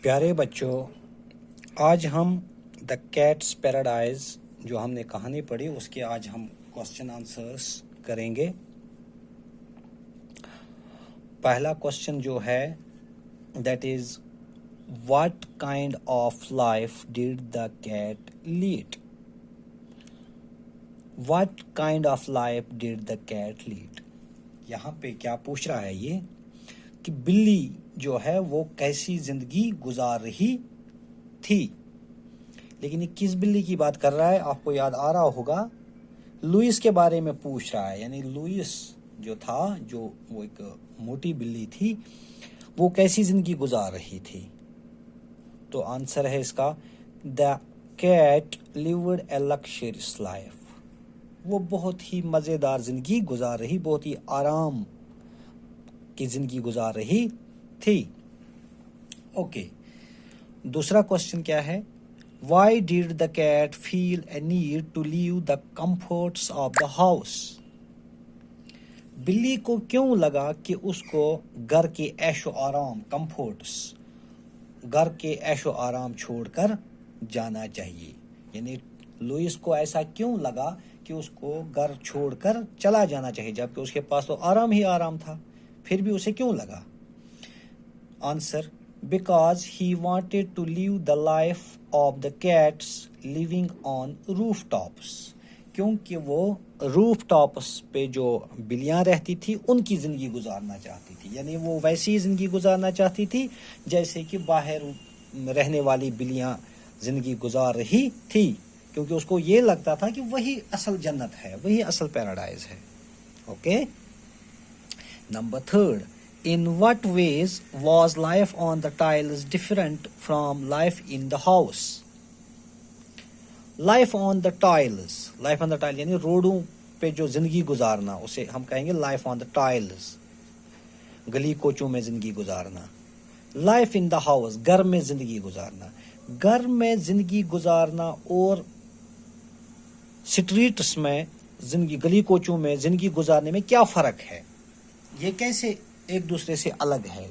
پیارے بچوں، آج ہم دا کیٹس پیراڈائز جو ہم نے کہانی پڑھی اس کے آج ہم کوسچن آنسرس کریں گے۔ پہلا کوسچن جو ہے that is what kind of life dead the Kate lead? What kind of life dead the Kate lead? یہاں پہ کیا پوچھ رہا ہے یہ کہ بلی جو ہے وہ کیسی زندگی گزار رہی تھی، لیکن یہ کس بلی کی بات کر رہا ہے؟ آپ کو یاد آ رہا ہوگا لوئس کے بارے میں پوچھ رہا ہے، یعنی لوئس جو تھا، جو وہ ایک موٹی بلی تھی، وہ کیسی زندگی گزار رہی تھی؟ تو آنسر ہے اس کا the cat lived a luxurious life. وہ بہت ہی مزیدار زندگی گزار رہی، بہت ہی آرام کی زندگی گزار رہی تھی۔ اوکے، دوسرا کوسچن کیا ہے؟ Why did the cat feel a need to leave the comforts of the house? بلی کو کیوں لگا کہ اس کو گھر کے عیش و آرام، کمفرٹس، گھر کے عیش و آرام چھوڑ کر جانا چاہیے؟ یعنی لوئس کو ایسا کیوں لگا کہ اس کو گھر چھوڑ کر چلا جانا چاہیے، جبکہ اس کے پاس تو آرام ہی آرام تھا، پھر بھی اسے کیوں لگا؟ Answer because he wanted to leave the life of the cats living on rooftops, کیونکہ وہ روف ٹاپس پہ جو بلیاں رہتی تھی ان کی زندگی گزارنا چاہتی تھی، یعنی وہ ویسی زندگی گزارنا چاہتی تھی جیسے کہ باہر رہنے والی بلیاں زندگی گزار رہی تھی، کیونکہ اس کو یہ لگتا تھا کہ وہی اصل جنت ہے، وہی اصل پیراڈائز ہے۔ Okay, number third, in what ways was life on the tiles different from life in the house? life on the tiles یعنی روڈوں پہ جو زندگی گزارنا، اسے ہم کہیں گے life on the tiles، گلی کوچوں میں زندگی گزارنا۔ life in the house، گھر میں زندگی گزارنا۔ گھر میں زندگی گزارنا اور سٹریٹس میں زندگی، گلی کوچوں میں زندگی گزارنے میں کیا فرق ہے؟ یہ کیسے ایک دوسرے سے الگ ہے؟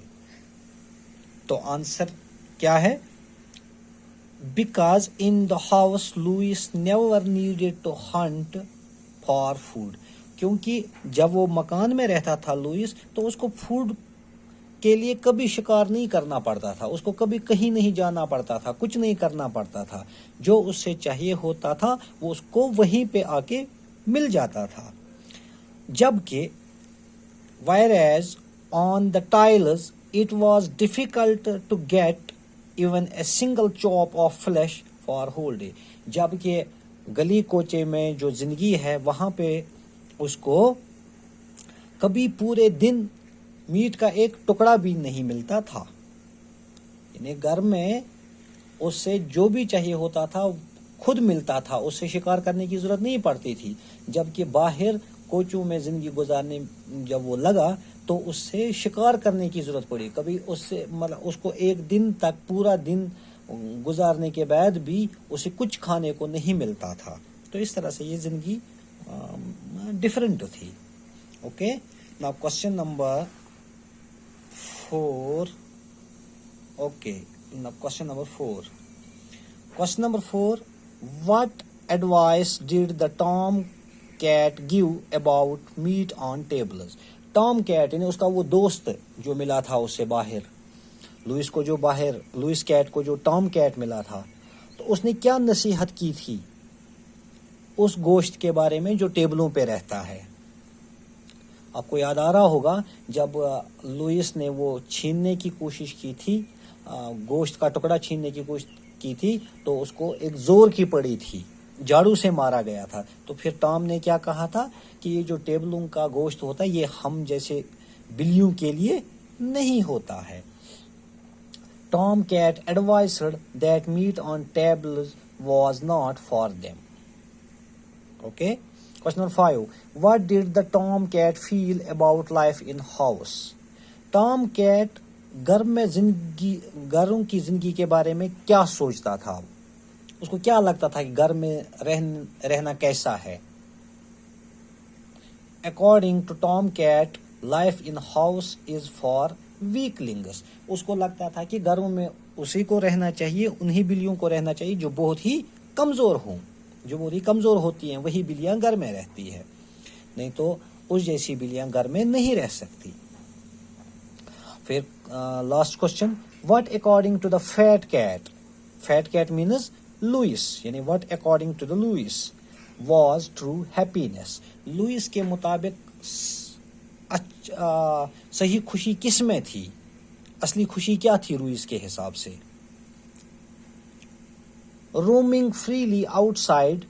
تو آنسر کیا ہے؟ Because in the house Louis never needed to hunt for food, کیونکہ جب وہ مکان میں رہتا تھا لوئس تو اس کو فوڈ کے لیے کبھی شکار نہیں کرنا پڑتا تھا، اس کو کبھی کہیں نہیں جانا پڑتا تھا، کچھ نہیں کرنا پڑتا تھا، جو اس سے چاہیے ہوتا تھا وہ اس کو وہیں پہ آ کے مل جاتا تھا۔ جبکہ whereas on the tiles it was difficult to get even a single chop of flesh for whole day، جبکہ گلی کوچے میں جو زندگی ہے وہاں پہ اس کو کبھی پورے دن میٹ کا ایک ٹکڑا بھی نہیں ملتا تھا، یعنی گھر میں اس سے جو بھی چاہیے ہوتا تھا خود ملتا تھا، اس سے شکار کرنے کی ضرورت نہیں پڑتی تھی، جبکہ باہر کوچوں میں زندگی گزارنے جب وہ لگا تو اس سے شکار کرنے کی ضرورت پڑی، کبھی اس کو ایک دن تک، پورا دن گزارنے کے بعد بھی اسے کچھ کھانے کو نہیں ملتا تھا، تو اس طرح سے یہ زندگی ڈفرینٹ تھی۔ Okay, now question number 4۔ Okay, question number 4، what advice did the tom cat give about meat on tables؟ Tom cat یعنی اس کا وہ دوست جو ملا تھا اس سے باہر، لوئس کیٹ کو جو ٹام کیٹ ملا تھا، تو اس نے کیا نصیحت کی تھی اس گوشت کے بارے میں جو ٹیبلوں پہ رہتا ہے؟ آپ کو یاد آ رہا ہوگا جب لوئس نے وہ چھیننے کی کوشش کی تھی، گوشت کا ٹکڑا چھیننے کی کوشش کی تھی، تو اس کو ایک زور کی پڑی تھی، جھاڑو سے مارا گیا تھا، تو پھر ٹام نے کیا کہا تھا کہ یہ جو ٹیبلوں کا گوشت ہوتا ہے یہ ہم جیسے بلیوں کے لیے نہیں ہوتا ہے۔ Tom cat advised that meat on tables was not for them. Okay, question number 5، what did the tom cat feel about life in house? Tom cat گھروں کی زندگی کے بارے میں کیا سوچتا تھا؟ اس کو کیا لگتا تھا کہ گھر میں رہنا کیسا ہے؟ According to Tom Cat, life in house is for weaklings. اس کو لگتا تھا کہ گھروں میں اسی کو رہنا چاہیے, انہی بلیوں کو رہنا چاہیے جو بہت ہی کمزور ہوں, جو بہت ہی کمزور ہوتی ہیں وہی بلیاں گھر میں رہتی ہے, نہیں تو اس جیسی بلیاں گھر میں نہیں رہ سکتی. پھر last question, what according to the fat cat means Louis, یعنی what according to the Louis was true happiness. Louis کے مطابق صحیح خوشی کس میں تھی, اصلی خوشی کیا تھی لوئس کے حساب سے؟ roaming freely outside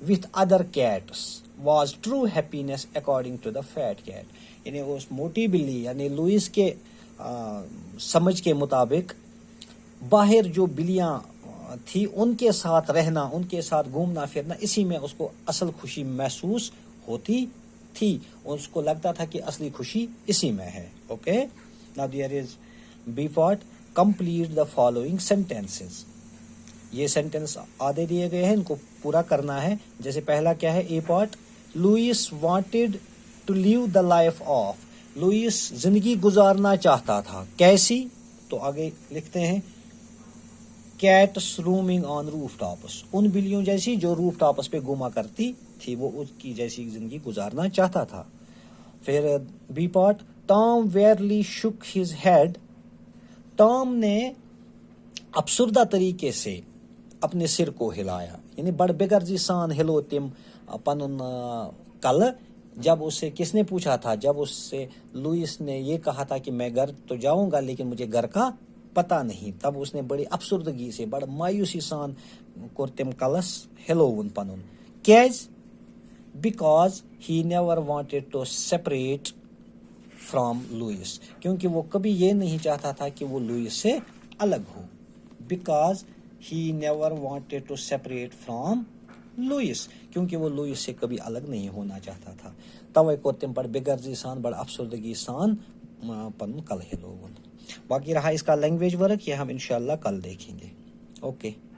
with other cats was true happiness according to the fat cat. یعنی اس موٹی بلی یعنی لوئس کے سمجھ کے مطابق باہر جو بلیاں تھی ان کے ساتھ رہنا, ان کے ساتھ گھومنا پھرنا, اسی میں اس کو اصل خوشی محسوس ہوتی تھی, اس کو لگتا تھا کہ اصلی خوشی اسی میں ہے. Okay, now there is B part, complete the following sentences. یہ سینٹینس آدھے دیے گئے ہیں, ان کو پورا کرنا ہے. جیسے پہلا کیا ہے, A part, Louis wanted to leave the life of. Louis زندگی گزارنا چاہتا تھا, کیسی؟ تو آگے لکھتے ہیں cats roaming on rooftops, ان بلیوں جیسی جو روف ٹاپس پہ گھوما کرتی تھی, وہ اس کی جیسی زندگی گزارنا چاہتا تھا. پھر بی پارٹ, ٹام ویئرلی شک ہز ہیڈ. ٹام نے افسردہ طریقے سے اپنے سر کو ہلایا, یعنی بڑ بغرضی سان ہلو تم پنن کل. جب اس سے کس نے پوچھا تھا, جب اس سے لوئس نے یہ کہا تھا کہ میں گھر تو جاؤں گا لیکن مجھے گھر کا پتہ نہیں, تب اس نے بڑی افسردگی سے بڑ مایوسی سان کور تم کلس ہلوون پنن. کیاز؟ Because he never wanted to separate from Louis, کیونکہ وہ کبھی یہ نہیں چاہتا تھا کہ وہ لوئس سے الگ ہو. Because he never wanted to separate from Louis, کیونکہ وہ لوئس سے کبھی الگ نہیں ہونا چاہتا تھا. توے کو تم بڑ بغرضی سان بڑ افسردگی سان پن کل ہلوون. باقی رہا اس کا لینگویج ورک, یہ ہم انشاءاللہ کل دیکھیں گے. اوکے.